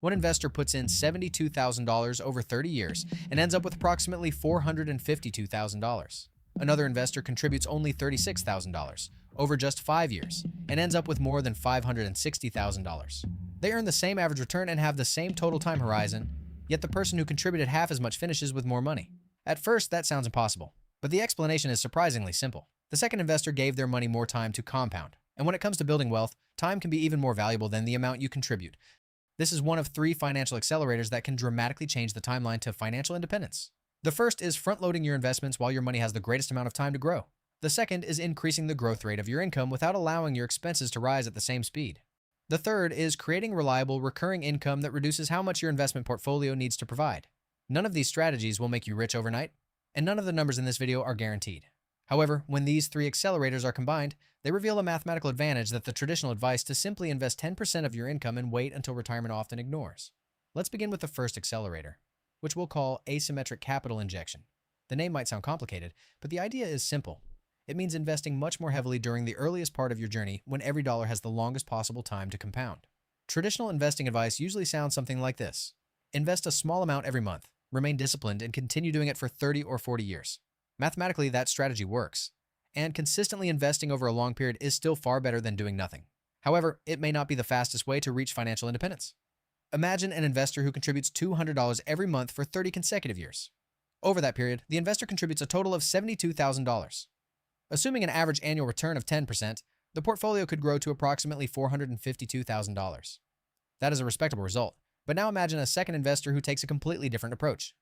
One investor puts in $72,000 over 30 years and ends up with approximately $452,000. Another investor contributes only $36,000 over just 5 years and ends up with more than $560,000. They earn the same average return and have the same total time horizon, yet the person who contributed half as much finishes with more money. At first, that sounds impossible, but the explanation is surprisingly simple. The second investor gave their money more time to compound, and when it comes to building wealth, time can be even more valuable than the amount you contribute. This is one of 3 financial accelerators that can dramatically change the timeline to financial independence. The first is front-loading your investments while your money has the greatest amount of time to grow. The second is increasing the growth rate of your income without allowing your expenses to rise at the same speed. The third is creating reliable, recurring income that reduces how much your investment portfolio needs to provide. None of these strategies will make you rich overnight, and none of the numbers in this video are guaranteed. However, when these 3 accelerators are combined, they reveal a mathematical advantage that the traditional advice to simply invest 10% of your income and wait until retirement often ignores. Let's begin with the first accelerator, which we'll call asymmetric capital injection. The name might sound complicated, but the idea is simple. It means investing much more heavily during the earliest part of your journey when every dollar has the longest possible time to compound. Traditional investing advice usually sounds something like this. Invest a small amount every month, remain disciplined, and continue doing it for 30 or 40 years. Mathematically, that strategy works, and consistently investing over a long period is still far better than doing nothing. However, it may not be the fastest way to reach financial independence. Imagine an investor who contributes $200 every month for 30 consecutive years. Over that period, the investor contributes a total of $72,000. Assuming an average annual return of 10%, the portfolio could grow to approximately $452,000. That is a respectable result, but now imagine a second investor who takes a completely different approach.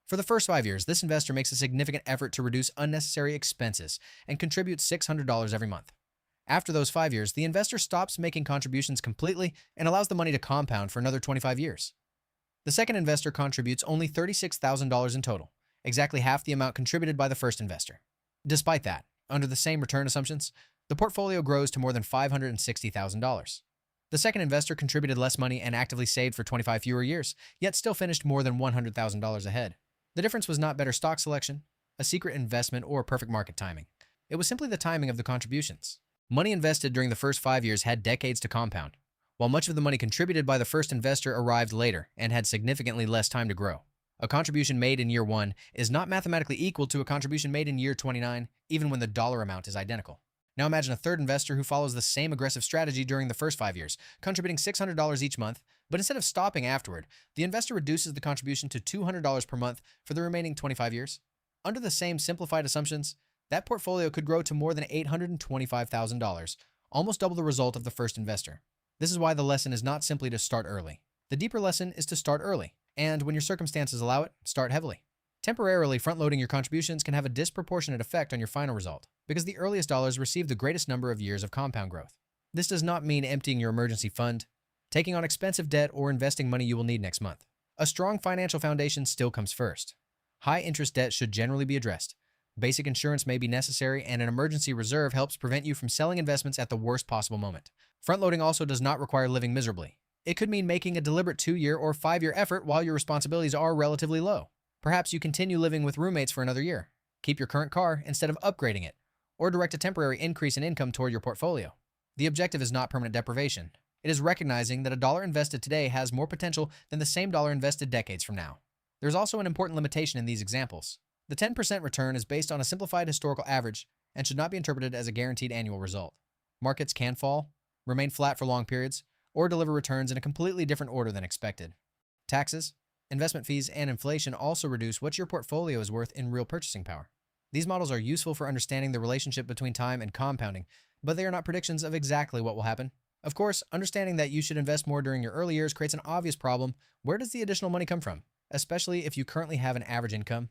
For the first 5 years, this investor makes a significant effort to reduce unnecessary expenses and contributes $600 every month. After those 5 years, the investor stops making contributions completely and allows the money to compound for another 25 years. The second investor contributes only $36,000 in total, exactly half the amount contributed by the first investor. Despite that, under the same return assumptions, the portfolio grows to more than $560,000. The second investor contributed less money and actively saved for 25 fewer years, yet still finished more than $100,000 ahead. The difference was not better stock selection, a secret investment, or perfect market timing. It was simply the timing of the contributions. Money invested during the first 5 years had decades to compound, while much of the money contributed by the first investor arrived later and had significantly less time to grow. A contribution made in year 1 is not mathematically equal to a contribution made in year 29, even when the dollar amount is identical. Now imagine a third investor who follows the same aggressive strategy during the first 5 years, contributing $600 each month, but instead of stopping afterward, the investor reduces the contribution to $200 per month for the remaining 25 years. Under the same simplified assumptions, that portfolio could grow to more than $825,000, almost double the result of the first investor. This is why the lesson is not simply to start early. The deeper lesson is to start early, and when your circumstances allow it, start heavily. Temporarily front-loading your contributions can have a disproportionate effect on your final result, because the earliest dollars receive the greatest number of years of compound growth. This does not mean emptying your emergency fund, taking on expensive debt, or investing money you will need next month. A strong financial foundation still comes first. High-interest debt should generally be addressed. Basic insurance may be necessary, and an emergency reserve helps prevent you from selling investments at the worst possible moment. Front-loading also does not require living miserably. It could mean making a deliberate 2-year or 5-year effort while your responsibilities are relatively low. Perhaps you continue living with roommates for another year, keep your current car instead of upgrading it, or direct a temporary increase in income toward your portfolio. The objective is not permanent deprivation. It is recognizing that a dollar invested today has more potential than the same dollar invested decades from now. There's also an important limitation in these examples. The 10% return is based on a simplified historical average and should not be interpreted as a guaranteed annual result. Markets can fall, remain flat for long periods, or deliver returns in a completely different order than expected. Taxes, investment fees, and inflation also reduce what your portfolio is worth in real purchasing power. These models are useful for understanding the relationship between time and compounding, but they are not predictions of exactly what will happen. Of course, understanding that you should invest more during your early years creates an obvious problem. Where does the additional money come from, especially if you currently have an average income?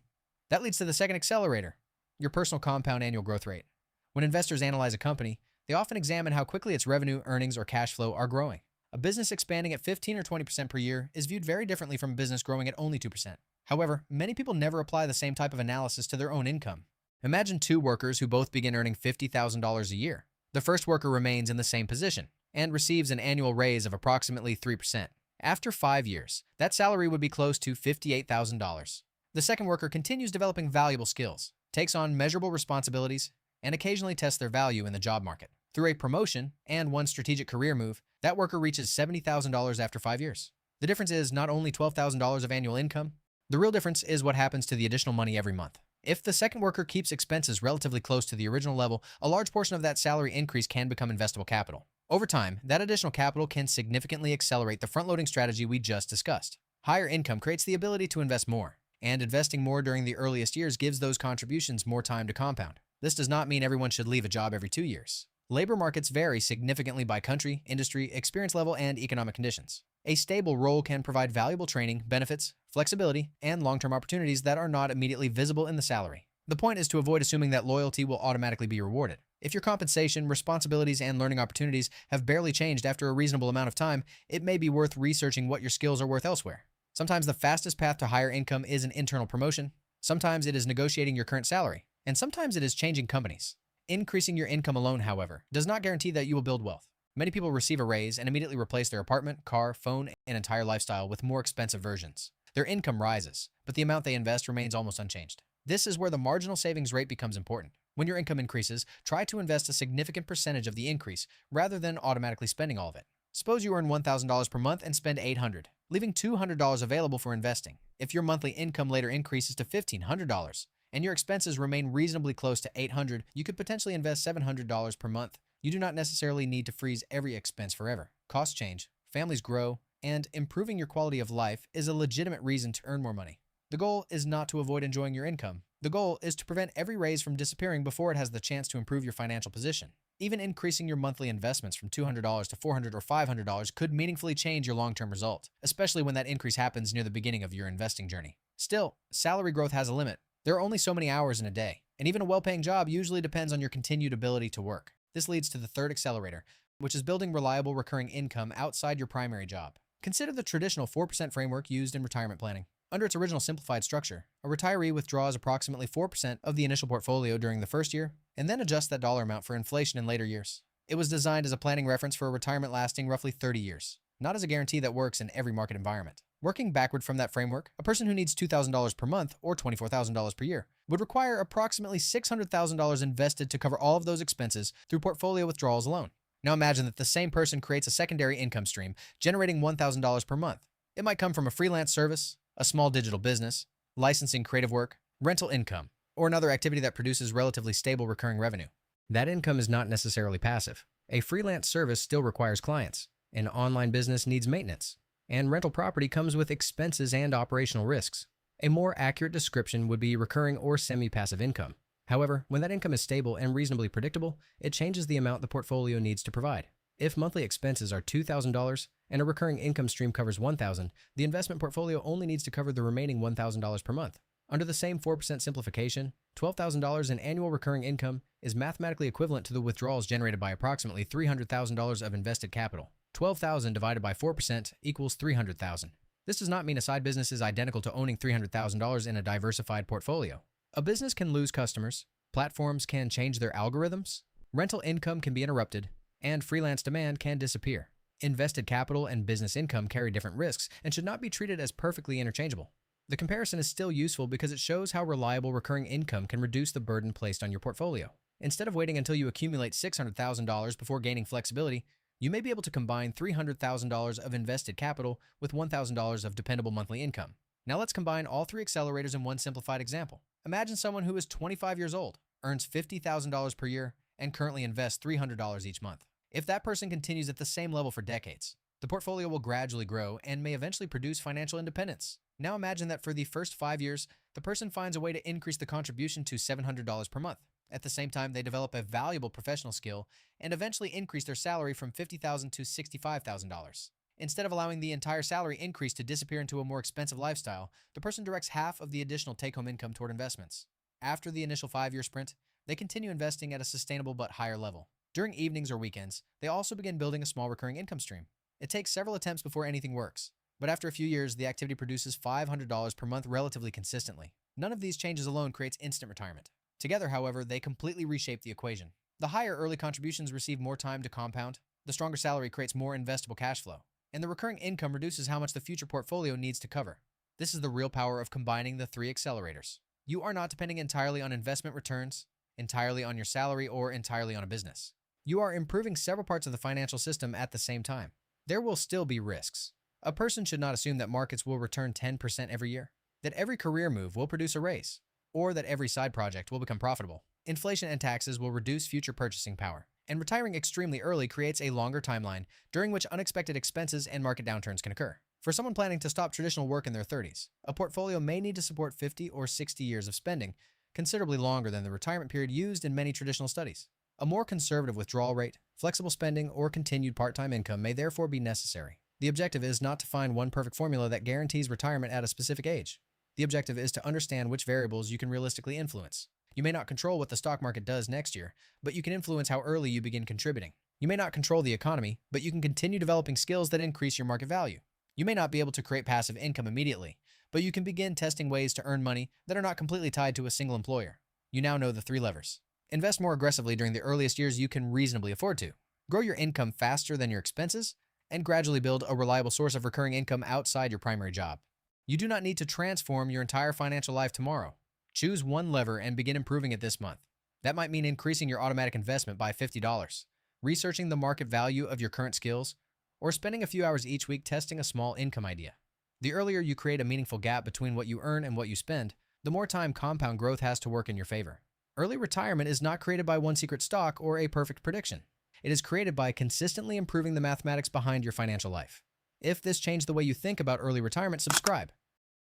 That leads to the second accelerator, your personal compound annual growth rate. When investors analyze a company, they often examine how quickly its revenue, earnings, or cash flow are growing. A business expanding at 15 or 20% per year is viewed very differently from a business growing at only 2%. However, many people never apply the same type of analysis to their own income. Imagine 2 workers who both begin earning $50,000 a year. The first worker remains in the same position and receives an annual raise of approximately 3%. After 5 years, that salary would be close to $58,000. The second worker continues developing valuable skills, takes on measurable responsibilities, and occasionally tests their value in the job market. Through a promotion and one strategic career move, that worker reaches $70,000 after 5 years. The difference is not only $12,000 of annual income, the real difference is what happens to the additional money every month. If the second worker keeps expenses relatively close to the original level, a large portion of that salary increase can become investable capital. Over time, that additional capital can significantly accelerate the front-loading strategy we just discussed. Higher income creates the ability to invest more, and investing more during the earliest years gives those contributions more time to compound. This does not mean everyone should leave a job every 2 years. Labor markets vary significantly by country, industry, experience level, and economic conditions. A stable role can provide valuable training, benefits, flexibility, and long-term opportunities that are not immediately visible in the salary. The point is to avoid assuming that loyalty will automatically be rewarded. If your compensation, responsibilities, and learning opportunities have barely changed after a reasonable amount of time, it may be worth researching what your skills are worth elsewhere. Sometimes the fastest path to higher income is an internal promotion, sometimes it is negotiating your current salary, and sometimes it is changing companies. Increasing your income alone, however, does not guarantee that you will build wealth. Many people receive a raise and immediately replace their apartment, car, phone, and entire lifestyle with more expensive versions. Their income rises, but the amount they invest remains almost unchanged. This is where the marginal savings rate becomes important. When your income increases, try to invest a significant percentage of the increase rather than automatically spending all of it. Suppose you earn $1,000 per month and spend $800, leaving $200 available for investing. If your monthly income later increases to $1,500 and your expenses remain reasonably close to $800, you could potentially invest $700 per month. You do not necessarily need to freeze every expense forever. Costs change, families grow, and improving your quality of life is a legitimate reason to earn more money. The goal is not to avoid enjoying your income. The goal is to prevent every raise from disappearing before it has the chance to improve your financial position. Even increasing your monthly investments from $200 to $400 or $500 could meaningfully change your long-term result, especially when that increase happens near the beginning of your investing journey. Still, salary growth has a limit. There are only so many hours in a day, and even a well-paying job usually depends on your continued ability to work. This leads to the third accelerator, which is building reliable recurring income outside your primary job. Consider the traditional 4% framework used in retirement planning. Under its original simplified structure, a retiree withdraws approximately 4% of the initial portfolio during the first year, and then adjusts that dollar amount for inflation in later years. It was designed as a planning reference for a retirement lasting roughly 30 years, not as a guarantee that works in every market environment. Working backward from that framework, a person who needs $2,000 per month or $24,000 per year would require approximately $600,000 invested to cover all of those expenses through portfolio withdrawals alone. Now imagine that the same person creates a secondary income stream, generating $1,000 per month. It might come from a freelance service, a small digital business, licensing creative work, rental income, or another activity that produces relatively stable recurring revenue. That income is not necessarily passive. A freelance service still requires clients. An online business needs maintenance. And rental property comes with expenses and operational risks. A more accurate description would be recurring or semi-passive income. However, when that income is stable and reasonably predictable, it changes the amount the portfolio needs to provide. If monthly expenses are $2,000 and a recurring income stream covers $1,000, the investment portfolio only needs to cover the remaining $1,000 per month. Under the same 4% simplification, $12,000 in annual recurring income is mathematically equivalent to the withdrawals generated by approximately $300,000 of invested capital. 12,000 divided by 4% equals 300,000. This does not mean a side business is identical to owning $300,000 in a diversified portfolio. A business can lose customers, platforms can change their algorithms, rental income can be interrupted, and freelance demand can disappear. Invested capital and business income carry different risks and should not be treated as perfectly interchangeable. The comparison is still useful because it shows how reliable recurring income can reduce the burden placed on your portfolio. Instead of waiting until you accumulate $600,000 before gaining flexibility, you may be able to combine $300,000 of invested capital with $1,000 of dependable monthly income. Now let's combine all three accelerators in one simplified example. Imagine someone who is 25 years old, earns $50,000 per year, and currently invests $300 each month. If that person continues at the same level for decades, the portfolio will gradually grow and may eventually produce financial independence. Now imagine that for the first 5 years, the person finds a way to increase the contribution to $700 per month. At the same time, they develop a valuable professional skill and eventually increase their salary from $50,000 to $65,000. Instead of allowing the entire salary increase to disappear into a more expensive lifestyle, the person directs half of the additional take-home income toward investments. After the initial 5-year sprint, they continue investing at a sustainable but higher level. During evenings or weekends, they also begin building a small recurring income stream. It takes several attempts before anything works, but after a few years, the activity produces $500 per month relatively consistently. None of these changes alone creates instant retirement. Together, however, they completely reshape the equation. The higher early contributions receive more time to compound, the stronger salary creates more investable cash flow, and the recurring income reduces how much the future portfolio needs to cover. This is the real power of combining the three accelerators. You are not depending entirely on investment returns, entirely on your salary, or entirely on a business. You are improving several parts of the financial system at the same time. There will still be risks. A person should not assume that markets will return 10% every year, that every career move will produce a raise, or that every side project will become profitable. Inflation and taxes will reduce future purchasing power, and retiring extremely early creates a longer timeline during which unexpected expenses and market downturns can occur. For someone planning to stop traditional work in their 30s, a portfolio may need to support 50 or 60 years of spending, considerably longer than the retirement period used in many traditional studies. A more conservative withdrawal rate, flexible spending, or continued part-time income may therefore be necessary. The objective is not to find one perfect formula that guarantees retirement at a specific age. The objective is to understand which variables you can realistically influence. You may not control what the stock market does next year, but you can influence how early you begin contributing. You may not control the economy, but you can continue developing skills that increase your market value. You may not be able to create passive income immediately, but you can begin testing ways to earn money that are not completely tied to a single employer. You now know the 3 levers. Invest more aggressively during the earliest years you can reasonably afford to. Grow your income faster than your expenses, and gradually build a reliable source of recurring income outside your primary job. You do not need to transform your entire financial life tomorrow. Choose one lever and begin improving it this month. That might mean increasing your automatic investment by $50, researching the market value of your current skills, or spending a few hours each week testing a small income idea. The earlier you create a meaningful gap between what you earn and what you spend, the more time compound growth has to work in your favor. Early retirement is not created by one secret stock or a perfect prediction. It is created by consistently improving the mathematics behind your financial life. If this changed the way you think about early retirement, subscribe.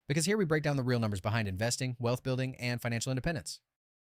Because here we break down the real numbers behind investing, wealth building, and financial independence.